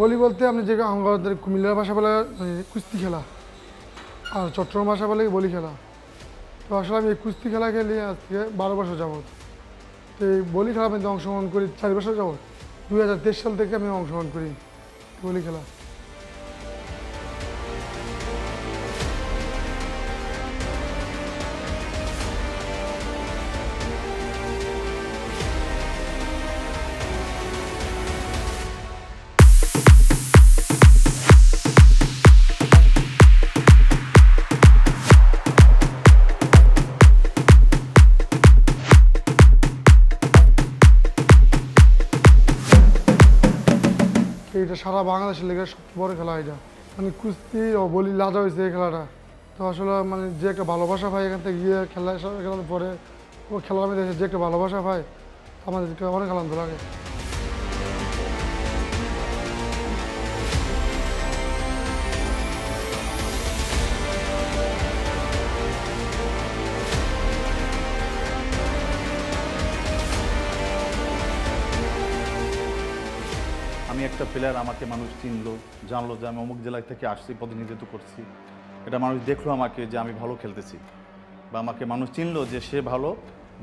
বলি বলতে আপনি যে আমাদের কুমিল্লার ভাষা বলে কুস্তি খেলা, আর চট্টগ্রাম ভাষা বলে বলি খেলা। তো আসলে আমি এই কুস্তি খেলা খেলি আজ থেকে 12 বছর যাবৎ। তো এই বলি খেলা মধ্যে অংশগ্রহণ করি 4 বছর যাবৎ। 2023 সাল থেকে আমি অংশগ্রহণ করি বলি খেলা। এটা সারা বাংলাদেশের লেগে সবচেয়ে বড় খেলা এটা। মানে কুস্তি ও বলি লাজা হয়েছে এই খেলাটা। তো আসলে মানে যে একটা ভালোবাসা পায় এখান থেকে গিয়ে খেলার পরে ও খেলার মধ্যে যে একটা ভালোবাসা পায় আমাদেরকে অনেক আনন্দ লাগে। আমি একটা প্লেয়ার, আমাকে মানুষ চিনলো, জানলো যে আমি অমুক জেলা থেকে আসছি, প্রতিনিধিত্ব করছি। এটা মানুষ দেখলো আমাকে যে আমি ভালো খেলতেছি, বা আমাকে মানুষ চিনলো যে সে ভালো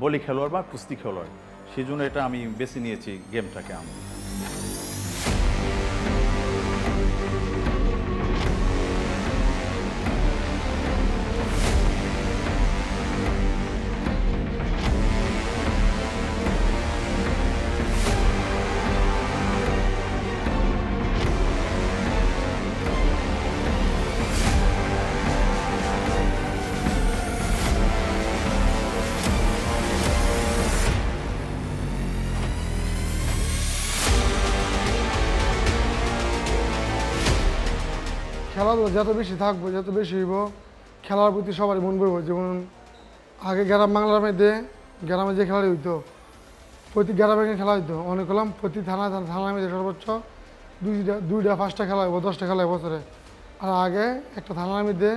বলি খেলোয়াড় বা কুস্তি খেলোয়াড়। সেই জন্য এটা আমি বেছে নিয়েছি গেমটাকে আমি। খেলাধুলা যত বেশি থাকবো, যত বেশি হইব, খেলার প্রতি সবারই মন বইব। যেমন আগে গ্রাম বাংলার মধ্যে গ্রামে যে খেলাটি হইতো, প্রতি গ্রামে খেলা হইতো অনেক হলাম, প্রতি থানার মধ্যে সর্বোচ্চ দুইটা 5টা খেলা হইব, 10টা খেলা হয় বছরে। আর আগে একটা থানার মধ্যে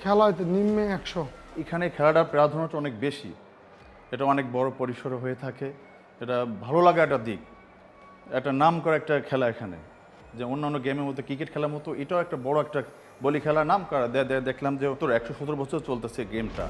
খেলা হইতো নিম্নে 100। এখানে খেলাটার প্রাধান্যটা অনেক বেশি, এটা অনেক বড় পরিসরে হয়ে থাকে। এটা ভালো লাগা একটা দিক, একটা নাম করা একটা খেলা এখানে। যে অন্যান্য গেমের মধ্যে ক্রিকেট খেলার মতো এটাও একটা বড় একটা বলি খেলা নাম করা। দেখলাম যে তোর 117 বছর চলতেছে গেমটা।